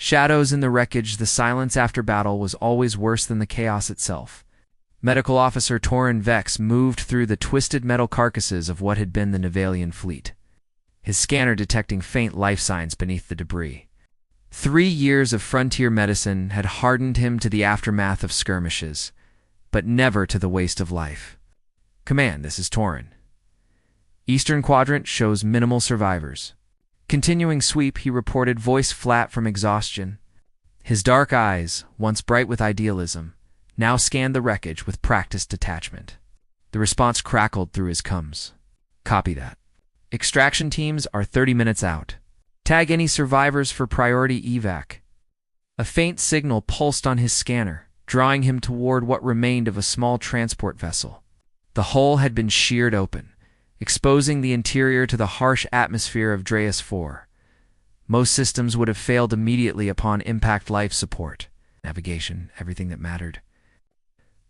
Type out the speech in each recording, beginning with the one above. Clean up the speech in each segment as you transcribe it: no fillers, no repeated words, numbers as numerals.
Shadows in the wreckage, the silence after battle was always worse than the chaos itself. Medical Officer Torin Vex moved through the twisted metal carcasses of what had been the Nivalian fleet, his scanner detecting faint life signs beneath the debris. 3 years of frontier medicine had hardened him to the aftermath of skirmishes, but never to the waste of life. Command, this is Torin. Eastern Quadrant shows minimal survivors. Continuing sweep, he reported, voice flat from exhaustion. His dark eyes, once bright with idealism, now scanned the wreckage with practiced detachment. The response crackled through his cums. Copy that. Extraction teams are 30 minutes out. Tag any survivors for priority evac. A faint signal pulsed on his scanner, drawing him toward what remained of a small transport vessel. The hull had been sheared open, exposing the interior to the harsh atmosphere of Dreas 4. Most systems would have failed immediately upon impact life support, navigation, everything that mattered.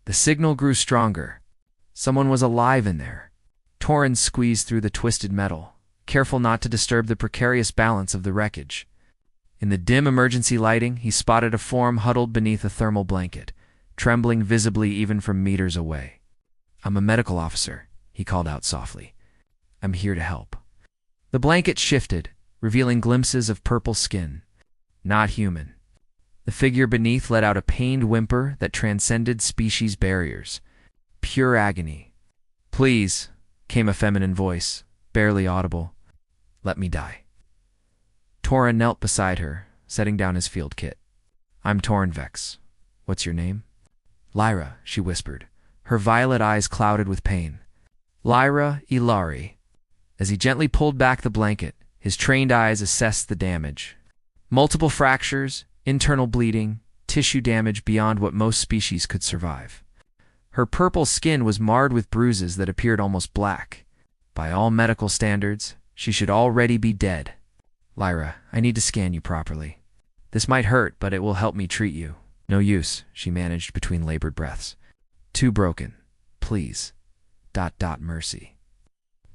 The signal grew stronger. Someone was alive in there. Torin squeezed through the twisted metal, careful not to disturb the precarious balance of the wreckage. In the dim emergency lighting, he spotted a form huddled beneath a thermal blanket, trembling visibly even from meters away. "I'm a medical officer," he called out softly. "I'm here to help." The blanket shifted, revealing glimpses of purple skin. Not human. The figure beneath let out a pained whimper that transcended species barriers. Pure agony. "Please," came a feminine voice, barely audible. "Let me die." Torin knelt beside her, setting down his field kit. "I'm Torin Vex. What's your name?" "Lyra," she whispered, her violet eyes clouded with pain. "Lyra Ilari." As he gently pulled back the blanket, his trained eyes assessed the damage. Multiple fractures, internal bleeding, tissue damage beyond what most species could survive. Her purple skin was marred with bruises that appeared almost black. By all medical standards, she should already be dead. "Lyra, I need to scan you properly. This might hurt, but it will help me treat you." "No use," she managed between labored breaths. "Too broken. Please. ... Mercy."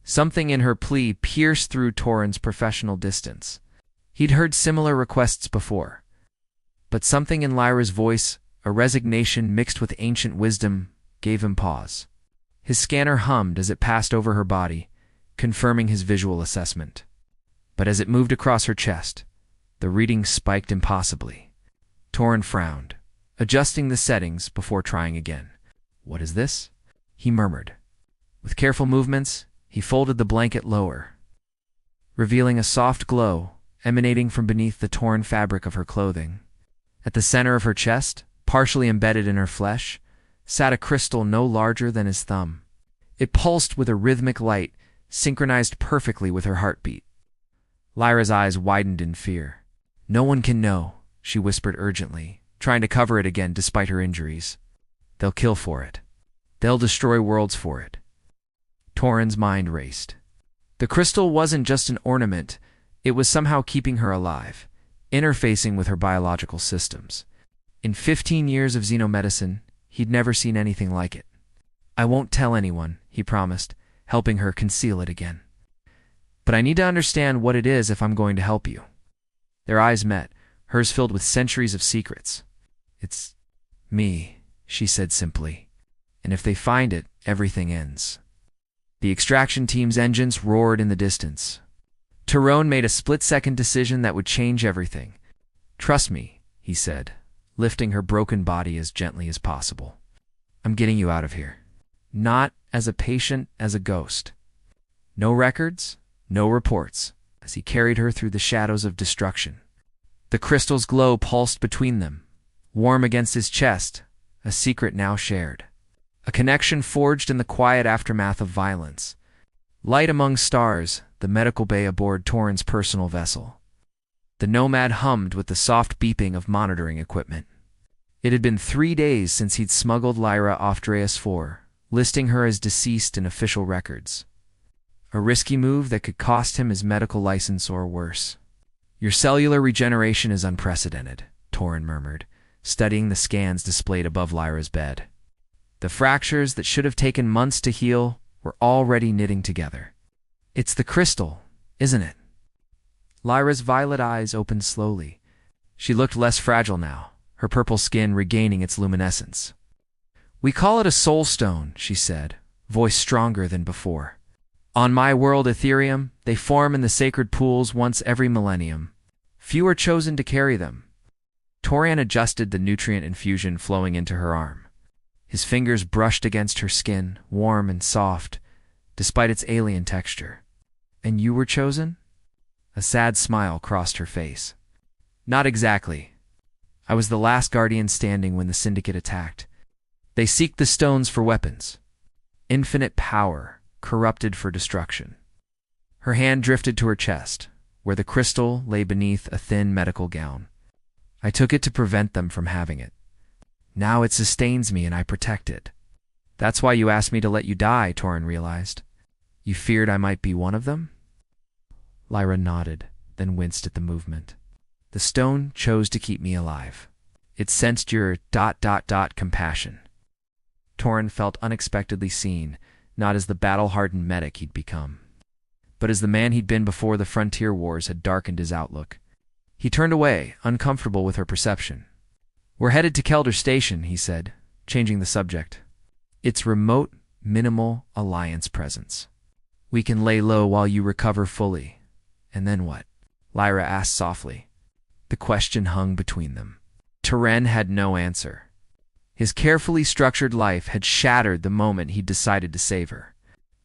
Something in her plea pierced through Torin's professional distance. He'd heard similar requests before. But something in Lyra's voice, a resignation mixed with ancient wisdom, gave him pause. His scanner hummed as it passed over her body, confirming his visual assessment. But as it moved across her chest, the reading spiked impossibly. Torin frowned, adjusting the settings before trying again. "What is this?" he murmured. With careful movements, he folded the blanket lower, revealing a soft glow emanating from beneath the torn fabric of her clothing. At the center of her chest, partially embedded in her flesh, sat a crystal no larger than his thumb. It pulsed with a rhythmic light, synchronized perfectly with her heartbeat. Lyra's eyes widened in fear. "No one can know," she whispered urgently, trying to cover it again despite her injuries. "They'll kill for it. They'll destroy worlds for it." Torin's mind raced. The crystal wasn't just an ornament, it was somehow keeping her alive, interfacing with her biological systems. In 15 years of xenomedicine, he'd never seen anything like it. "I won't tell anyone," he promised, helping her conceal it again. "But I need to understand what it is if I'm going to help you." Their eyes met, hers filled with centuries of secrets. "It's me," she said simply. "And if they find it, everything ends." The extraction team's engines roared in the distance. Tyrone made a split-second decision that would change everything. "Trust me," he said, lifting her broken body as gently as possible. "I'm getting you out of here. Not as a patient, as a ghost. No records, no reports," as he carried her through the shadows of destruction. The crystal's glow pulsed between them, warm against his chest, a secret now shared. A connection forged in the quiet aftermath of violence. Light among stars, the medical bay aboard Torin's personal vessel. The Nomad hummed with the soft beeping of monitoring equipment. It had been 3 days since he'd smuggled Lyra off Dreas 4, listing her as deceased in official records. A risky move that could cost him his medical license or worse. "Your cellular regeneration is unprecedented," Torin murmured, studying the scans displayed above Lyra's bed. The fractures that should have taken months to heal were already knitting together. "It's the crystal, isn't it?" Lyra's violet eyes opened slowly. She looked less fragile now, her purple skin regaining its luminescence. "We call it a soul stone," she said, voice stronger than before. "On my world, Ethereum, they form in the sacred pools once every millennium. Few are chosen to carry them." Torian adjusted the nutrient infusion flowing into her arm. His fingers brushed against her skin, warm and soft, despite its alien texture. "And you were chosen?" A sad smile crossed her face. "Not exactly. I was the last guardian standing when the Syndicate attacked. They seek the stones for weapons. Infinite power, corrupted for destruction." Her hand drifted to her chest, where the crystal lay beneath a thin medical gown. "I took it to prevent them from having it. Now it sustains me and I protect it." "That's why you asked me to let you die," Torin realized. "You feared I might be one of them?" Lyra nodded, then winced at the movement. "The stone chose to keep me alive. It sensed your ... compassion." Torin felt unexpectedly seen, not as the battle-hardened medic he'd become, but as the man he'd been before the frontier wars had darkened his outlook. He turned away, uncomfortable with her perception. "We're headed to Kelder Station," he said, changing the subject. "It's remote, minimal Alliance presence. We can lay low while you recover fully. And then what?" Lyra asked softly. The question hung between them. Torin had no answer. His carefully structured life had shattered the moment he'd decided to save her.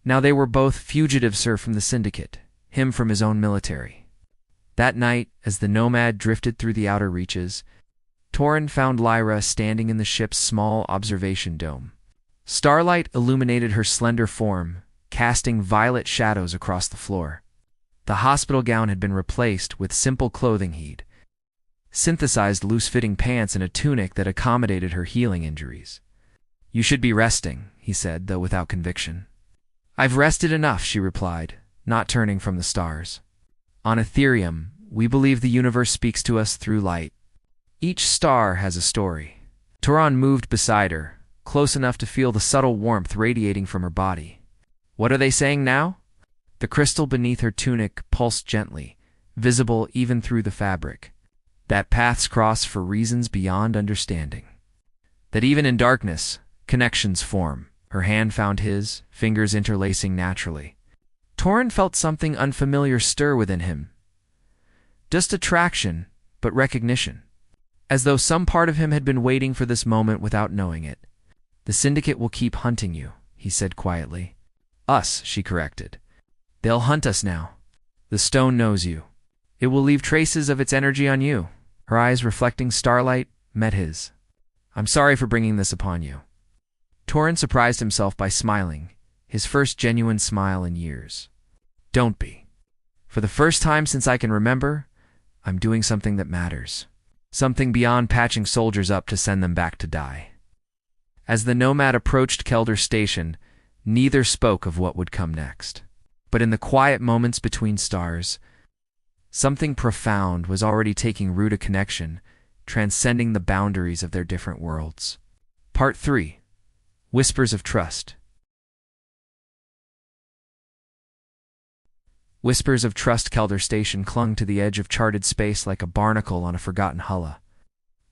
Now they were both fugitives from the Syndicate, him from his own military. That night, as the Nomad drifted through the outer reaches, Torin found Lyra standing in the ship's small observation dome. Starlight illuminated her slender form, casting violet shadows across the floor. The hospital gown had been replaced with simple clothing he'd synthesized loose-fitting pants and a tunic that accommodated her healing injuries. "You should be resting," he said, though without conviction. "I've rested enough," she replied, not turning from the stars. "On Ethereum, we believe the universe speaks to us through light. Each star has a story." Torin moved beside her, close enough to feel the subtle warmth radiating from her body. "What are they saying now?" The crystal beneath her tunic pulsed gently, visible even through the fabric. "That paths cross for reasons beyond understanding. That even in darkness, connections form." Her hand found his, fingers interlacing naturally. Torin felt something unfamiliar stir within him. Just attraction, but recognition. As though some part of him had been waiting for this moment without knowing it. "The Syndicate will keep hunting you," he said quietly. "Us," she corrected. "They'll hunt us now. The stone knows you. It will leave traces of its energy on you." Her eyes, reflecting starlight, met his. "I'm sorry for bringing this upon you." Torin surprised himself by smiling, his first genuine smile in years. "Don't be. For the first time since I can remember, I'm doing something that matters. Something beyond patching soldiers up to send them back to die." As the Nomad approached Kelder Station, neither spoke of what would come next. But in the quiet moments between stars, something profound was already taking root, a connection, transcending the boundaries of their different worlds. Part 3. Whispers of Trust. Whispers of Trust. Kelder Station clung to the edge of charted space like a barnacle on a forgotten hulla.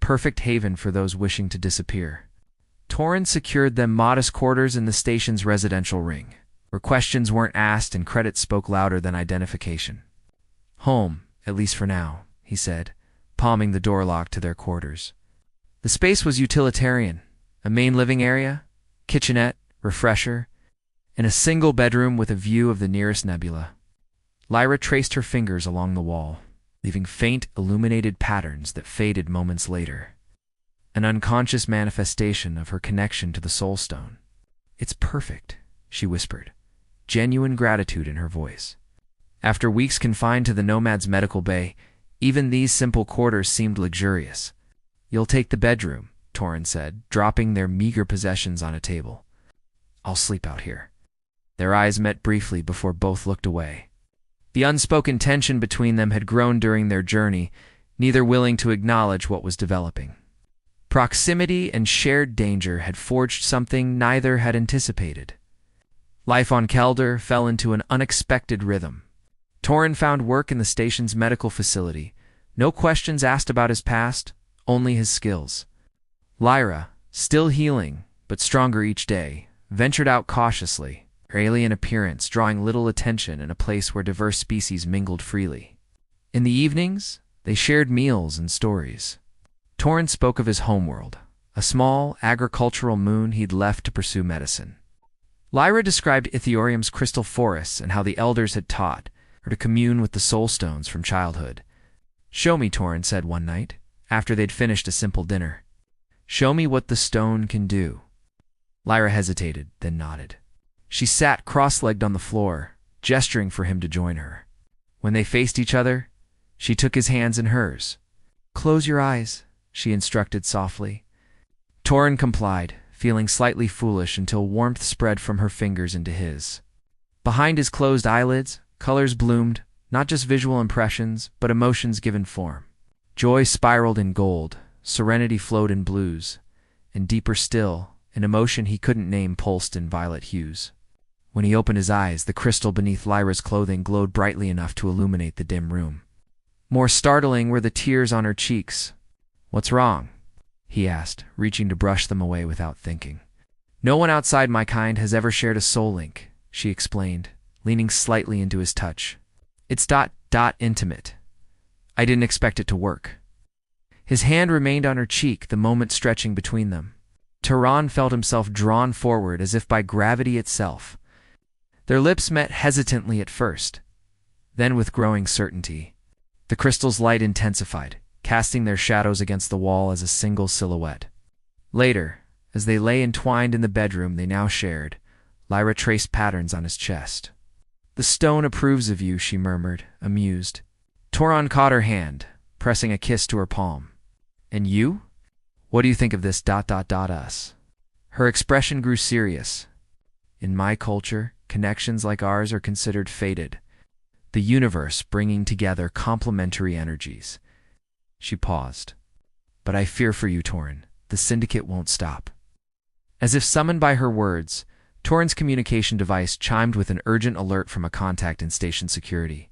Perfect haven for those wishing to disappear. Torin secured them modest quarters in the station's residential ring, where questions weren't asked and credit spoke louder than identification. "Home, at least for now," he said, palming the door lock to their quarters. The space was utilitarian, a main living area, kitchenette, refresher, and a single bedroom with a view of the nearest nebula. Lyra traced her fingers along the wall, leaving faint, illuminated patterns that faded moments later. An unconscious manifestation of her connection to the Soul Stone. "It's perfect," she whispered, genuine gratitude in her voice. After weeks confined to the Nomad's medical bay, even these simple quarters seemed luxurious. "You'll take the bedroom," Torin said, dropping their meager possessions on a table. "I'll sleep out here." Their eyes met briefly before both looked away. The unspoken tension between them had grown during their journey, neither willing to acknowledge what was developing. Proximity and shared danger had forged something neither had anticipated. Life on Kelder fell into an unexpected rhythm. Torin found work in the station's medical facility, No questions asked about his past, only his skills. Lyra, still healing, but stronger each day, ventured out cautiously, her alien appearance drawing little attention in a place where diverse species mingled freely. In the evenings, they shared meals and stories. Torrance spoke of his homeworld, a small, agricultural moon he'd left to pursue medicine. Lyra described Ithorium's crystal forests and how the elders had taught her to commune with the soul stones from childhood. "Show me," Torrance said one night, after they'd finished a simple dinner. "Show me what the stone can do." Lyra hesitated, then nodded. She sat cross-legged on the floor, gesturing for him to join her. When they faced each other, she took his hands in hers. "Close your eyes," she instructed softly. Torrance complied, feeling slightly foolish until warmth spread from her fingers into his. Behind his closed eyelids, colors bloomed, not just visual impressions, but emotions given form. Joy spiraled in gold, serenity flowed in blues, and deeper still, an emotion he couldn't name pulsed in violet hues. When he opened his eyes, the crystal beneath Lyra's clothing glowed brightly enough to illuminate the dim room. More startling were the tears on her cheeks. "What's wrong?" he asked, reaching to brush them away without thinking. "No one outside my kind has ever shared a soul link," she explained, leaning slightly into his touch. "It's intimate. I didn't expect it to work." His hand remained on her cheek, the moment stretching between them. Torrance felt himself drawn forward as if by gravity itself. Their lips met hesitantly at first, then with growing certainty. The crystal's light intensified, casting their shadows against the wall as a single silhouette. Later, as they lay entwined in the bedroom they now shared, Lyra traced patterns on his chest. "The stone approves of you," she murmured, amused. Torrance caught her hand, pressing a kiss to her palm. "And you? What do you think of this us?" Her expression grew serious. "In my culture, connections like ours are considered fated. The universe bringing together complementary energies." She paused. "But I fear for you, Torrance. The syndicate won't stop." As if summoned by her words, Torrance's communication device chimed with an urgent alert from a contact in station security.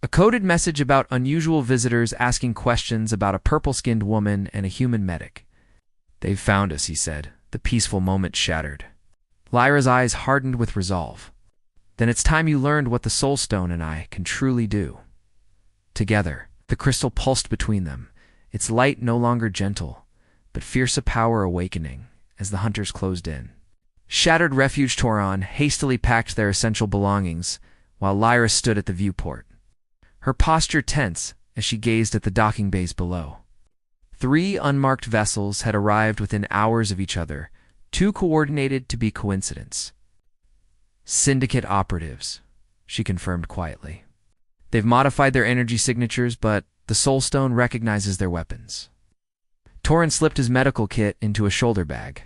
A coded message about unusual visitors asking questions about a purple-skinned woman and a human medic. "They've found us," he said, the peaceful moment shattered. Lyra's eyes hardened with resolve. "Then it's time you learned what the Soul Stone and I can truly do." Together, the crystal pulsed between them, its light no longer gentle, but fierce a power awakening as the hunters closed in. Shattered Refuge Torrance hastily packed their essential belongings, while Lyra stood at the viewport, her posture tense as she gazed at the docking bays below. 3 unmarked vessels had arrived within hours of each other, 2 coordinated to be coincidence. "Syndicate operatives," she confirmed quietly. "They've modified their energy signatures, but the Soul Stone recognizes their weapons." Torrance slipped his medical kit into a shoulder bag.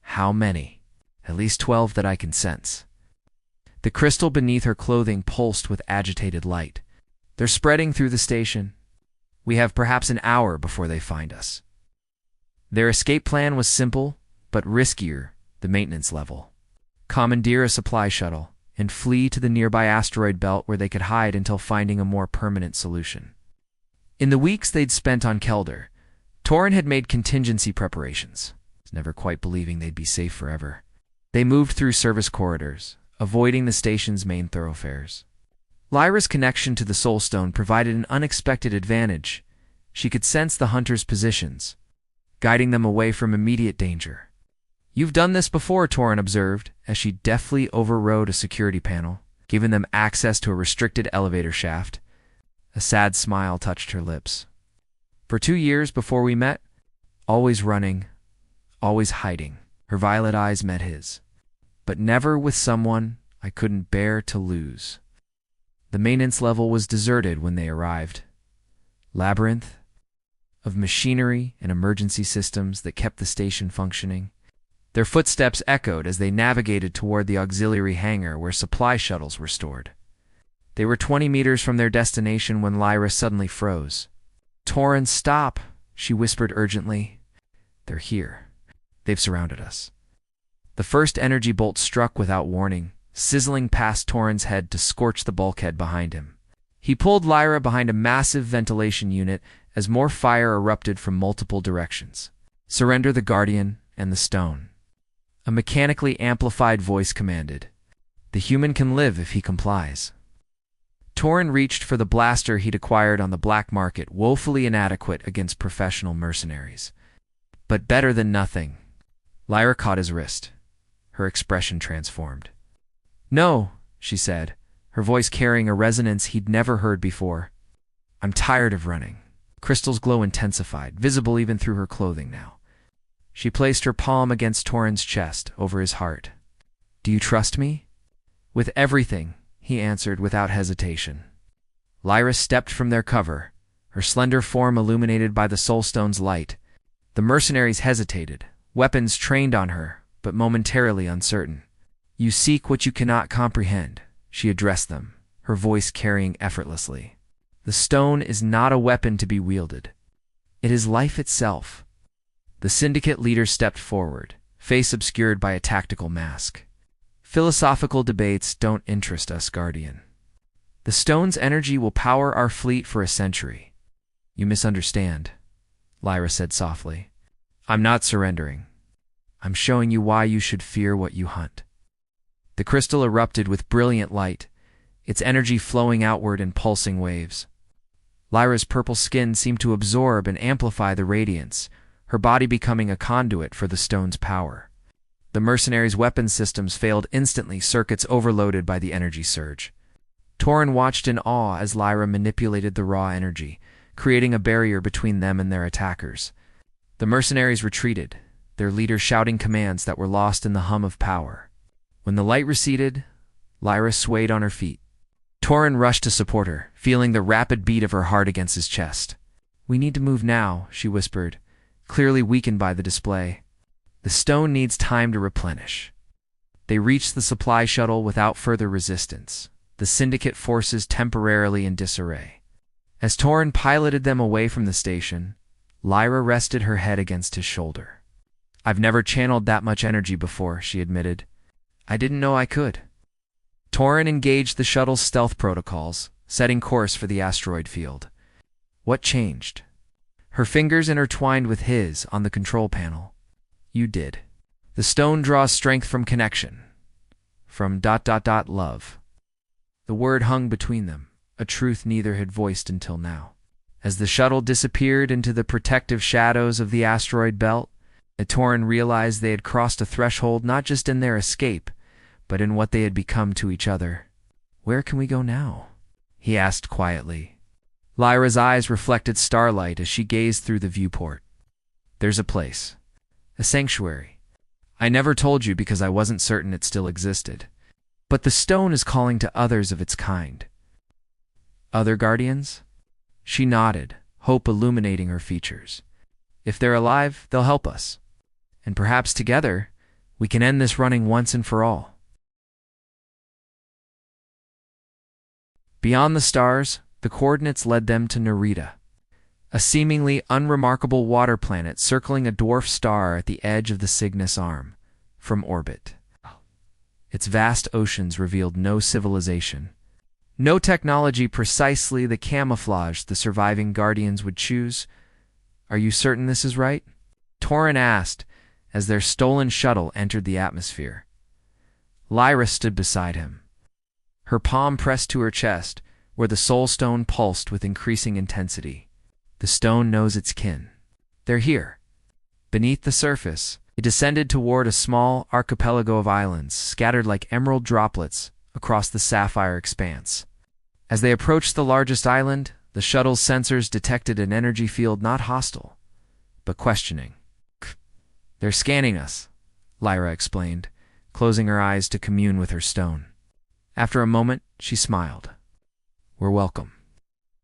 "How many?" "At least 12 that I can sense." The crystal beneath her clothing pulsed with agitated light. "They're spreading through the station. We have perhaps an hour before they find us." Their escape plan was simple, but riskier, the maintenance level. Commandeer a supply shuttle and flee to the nearby asteroid belt where they could hide until finding a more permanent solution. In the weeks they'd spent on Kelder, Torrance had made contingency preparations, never quite believing they'd be safe forever. They moved through service corridors, avoiding the station's main thoroughfares. Lyra's connection to the Soul Stone provided an unexpected advantage. She could sense the hunters' positions, guiding them away from immediate danger. "You've done this before," Torrance observed, as she deftly overrode a security panel, giving them access to a restricted elevator shaft. A sad smile touched her lips. "For 2 years before we met, always running, always hiding." Her violet eyes met his. "But never with someone I couldn't bear to lose." The maintenance level was deserted when they arrived. Labyrinth of machinery and emergency systems that kept the station functioning. Their footsteps echoed as they navigated toward the auxiliary hangar where supply shuttles were stored. They were 20 meters from their destination when Lyra suddenly froze. "Torrance, stop," she whispered urgently. "They're here. They've surrounded us." The first energy bolt struck without warning, sizzling past Torrance's head to scorch the bulkhead behind him. He pulled Lyra behind a massive ventilation unit as more fire erupted from multiple directions. "Surrender the Guardian and the stone," a mechanically amplified voice commanded. "The human can live if he complies." Torin reached for the blaster he'd acquired on the black market, woefully inadequate against professional mercenaries. But better than nothing. Lyra caught his wrist. Her expression transformed. "No," she said, her voice carrying a resonance he'd never heard before. "I'm tired of running." Crystal's glow intensified, visible even through her clothing now. She placed her palm against Torin's chest, over his heart. "Do you trust me?" "With everything," he answered without hesitation. Lyra stepped from their cover, her slender form illuminated by the Soulstone's light. The mercenaries hesitated, weapons trained on her, but momentarily uncertain. "You seek what you cannot comprehend," she addressed them, her voice carrying effortlessly. "The stone is not a weapon to be wielded. It is life itself." The syndicate leader stepped forward, face obscured by a tactical mask. "Philosophical debates don't interest us, Guardian. The stone's energy will power our fleet for a century." "You misunderstand," Lyra said softly. "I'm not surrendering. I'm showing you why you should fear what you hunt." The crystal erupted with brilliant light, its energy flowing outward in pulsing waves. Lyra's purple skin seemed to absorb and amplify the radiance, her body becoming a conduit for the stone's power. The mercenaries' weapon systems failed instantly, circuits overloaded by the energy surge. Torin watched in awe as Lyra manipulated the raw energy, creating a barrier between them and their attackers. The mercenaries retreated, their leader shouting commands that were lost in the hum of power. When the light receded, Lyra swayed on her feet. Torin rushed to support her, feeling the rapid beat of her heart against his chest. "We need to move now," she whispered, clearly weakened by the display. "The stone needs time to replenish." They reached the supply shuttle without further resistance, the syndicate forces temporarily in disarray. As Torin piloted them away from the station, Lyra rested her head against his shoulder. "I've never channeled that much energy before," she admitted. "I didn't know I could." Torin engaged the shuttle's stealth protocols, setting course for the asteroid field. "What changed?" Her fingers intertwined with his on the control panel. "You did. The stone draws strength from connection. From ... love." The word hung between them, a truth neither had voiced until now. As the shuttle disappeared into the protective shadows of the asteroid belt, Torin realized they had crossed a threshold not just in their escape, but in what they had become to each other. "Where can we go now?" he asked quietly. Lyra's eyes reflected starlight as she gazed through the viewport. "There's a place. A sanctuary. I never told you because I wasn't certain it still existed. But the stone is calling to others of its kind." "Other guardians?" She nodded, hope illuminating her features. "If they're alive, they'll help us. And perhaps together, we can end this running once and for all." Beyond the stars, the coordinates led them to Narita, a seemingly unremarkable water planet circling a dwarf star at the edge of the Cygnus arm, from orbit. Its vast oceans revealed no civilization, no technology precisely the camouflage the surviving Guardians would choose. "Are you certain this is right?" Torin asked as their stolen shuttle entered the atmosphere. Lyra stood beside him, her palm pressed to her chest, where the Soulstone pulsed with increasing intensity. "The stone knows its kin. They're here." Beneath the surface, it descended toward a small archipelago of islands, scattered like emerald droplets across the sapphire expanse. As they approached the largest island, the shuttle's sensors detected an energy field not hostile, but questioning. "They're scanning us," Lyra explained, closing her eyes to commune with her stone. After a moment, she smiled. "We're welcome."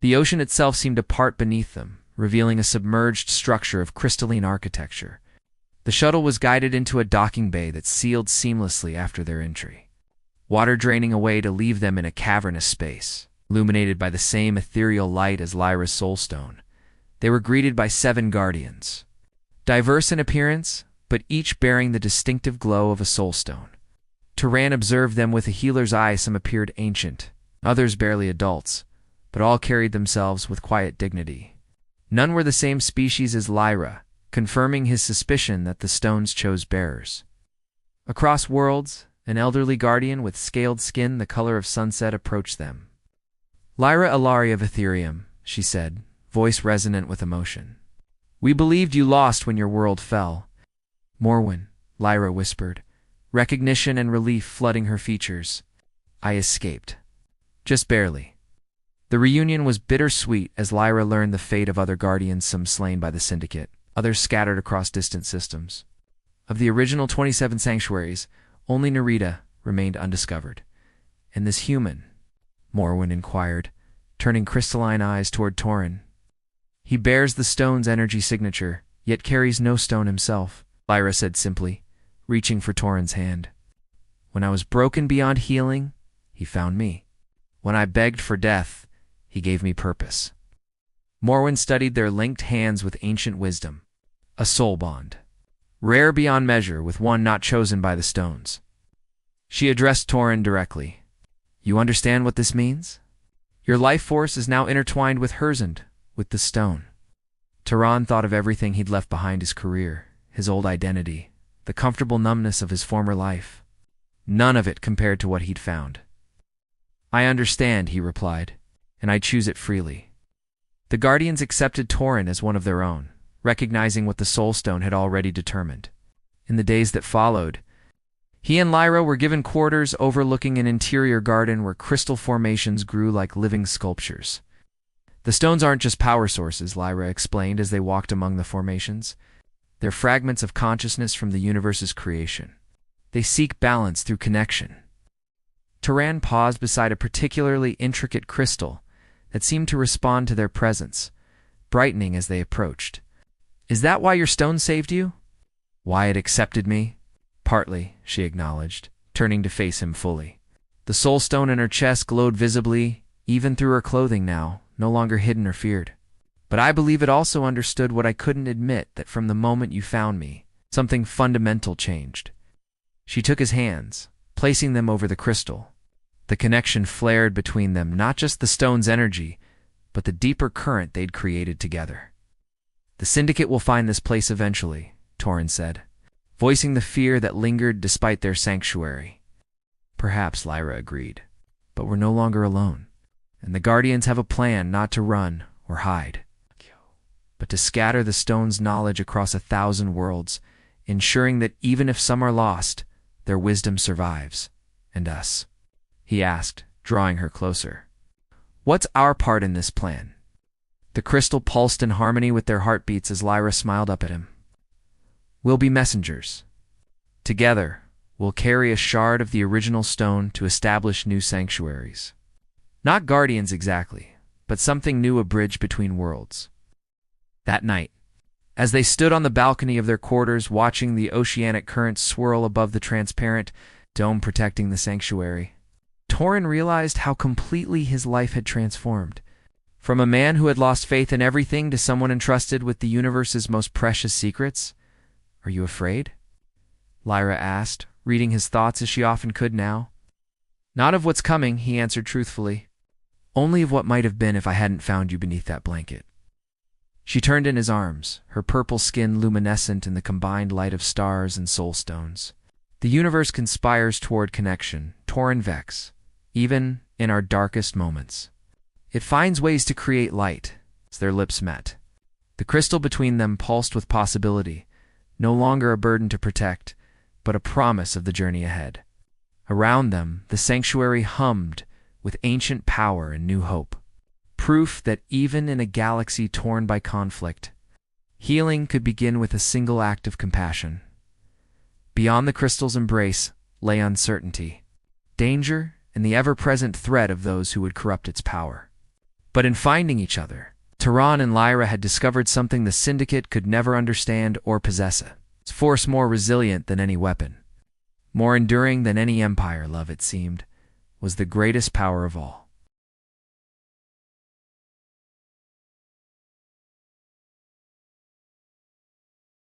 The ocean itself seemed to part beneath them, revealing a submerged structure of crystalline architecture. The shuttle was guided into a docking bay that sealed seamlessly after their entry, water draining away to leave them in a cavernous space, illuminated by the same ethereal light as Lyra's soulstone. They were greeted by 7 guardians, diverse in appearance, but each bearing the distinctive glow of a soulstone. Turan observed them with a healer's eye. Some appeared ancient, others barely adults, but all carried themselves with quiet dignity. None were the same species as Lyra, confirming his suspicion that the stones chose bearers. Across worlds, an elderly guardian with scaled skin the color of sunset approached them. "Lyra Ilari of Ethereum," she said, voice resonant with emotion. "We believed you lost when your world fell." "Morwen," Lyra whispered, recognition and relief flooding her features. "I escaped. Just barely." The reunion was bittersweet as Lyra learned the fate of other guardians, some slain by the Syndicate, others scattered across distant systems. Of the original 27 sanctuaries, only Narita remained undiscovered. "And this human?" Morwen inquired, turning crystalline eyes toward Torin. "He bears the stone's energy signature, yet carries no stone himself," Lyra said simply, reaching for Torin's hand. "When I was broken beyond healing, he found me. When I begged for death, he gave me purpose." Morwen studied their linked hands with ancient wisdom. A soul bond, rare beyond measure with one not chosen by the stones. She addressed Torin directly. "You understand what this means? Your life force is now intertwined with Herzend, with the stone." Torin thought of everything he'd left behind: his career, his old identity, the comfortable numbness of his former life. None of it compared to what he'd found. "I understand," he replied, "and I choose it freely." The Guardians accepted Torin as one of their own, recognizing what the Soul Stone had already determined. In the days that followed, he and Lyra were given quarters overlooking an interior garden where crystal formations grew like living sculptures. "The stones aren't just power sources," Lyra explained as they walked among the formations. "They're fragments of consciousness from the universe's creation. They seek balance through connection." Torin paused beside a particularly intricate crystal that seemed to respond to their presence, brightening as they approached. "Is that why your stone saved you?" "Why it accepted me?" "Partly," she acknowledged, turning to face him fully. The soul stone in her chest glowed visibly, even through her clothing now, no longer hidden or feared. "But I believe it also understood what I couldn't admit, that from the moment you found me, something fundamental changed." She took his hands, placing them over the crystal. The connection flared between them, not just the stone's energy, but the deeper current they'd created together. "The Syndicate will find this place eventually," Torin said, voicing the fear that lingered despite their sanctuary. "Perhaps," Lyra agreed, "but we're no longer alone, and the Guardians have a plan not to run or hide, but to scatter the stone's knowledge across 1,000 worlds, ensuring that even if some are lost, their wisdom survives. And us?" he asked, drawing her closer. "What's our part in this plan?" The crystal pulsed in harmony with their heartbeats as Lyra smiled up at him. "We'll be messengers. Together, we'll carry a shard of the original stone to establish new sanctuaries. Not guardians exactly, but something new, a bridge between worlds." That night, as they stood on the balcony of their quarters watching the oceanic currents swirl above the transparent dome protecting the sanctuary, Torin realized how completely his life had transformed. From a man who had lost faith in everything to someone entrusted with the universe's most precious secrets. "Are you afraid?" Lyra asked, reading his thoughts as she often could now. "Not of what's coming," he answered truthfully. "Only of what might have been if I hadn't found you beneath that blanket." She turned in his arms, her purple skin luminescent in the combined light of stars and soul stones. "The universe conspires toward connection, Torin Vex, even in our darkest moments. It finds ways to create light." As their lips met, the crystal between them pulsed with possibility, no longer a burden to protect, but a promise of the journey ahead. Around them, the sanctuary hummed with ancient power and new hope. Proof that even in a galaxy torn by conflict, healing could begin with a single act of compassion. Beyond the crystal's embrace lay uncertainty, danger, and the ever-present threat of those who would corrupt its power. But in finding each other, Torin and Lyra had discovered something the Syndicate could never understand or possess: a force more resilient than any weapon, more enduring than any empire. Love, it seemed, was the greatest power of all.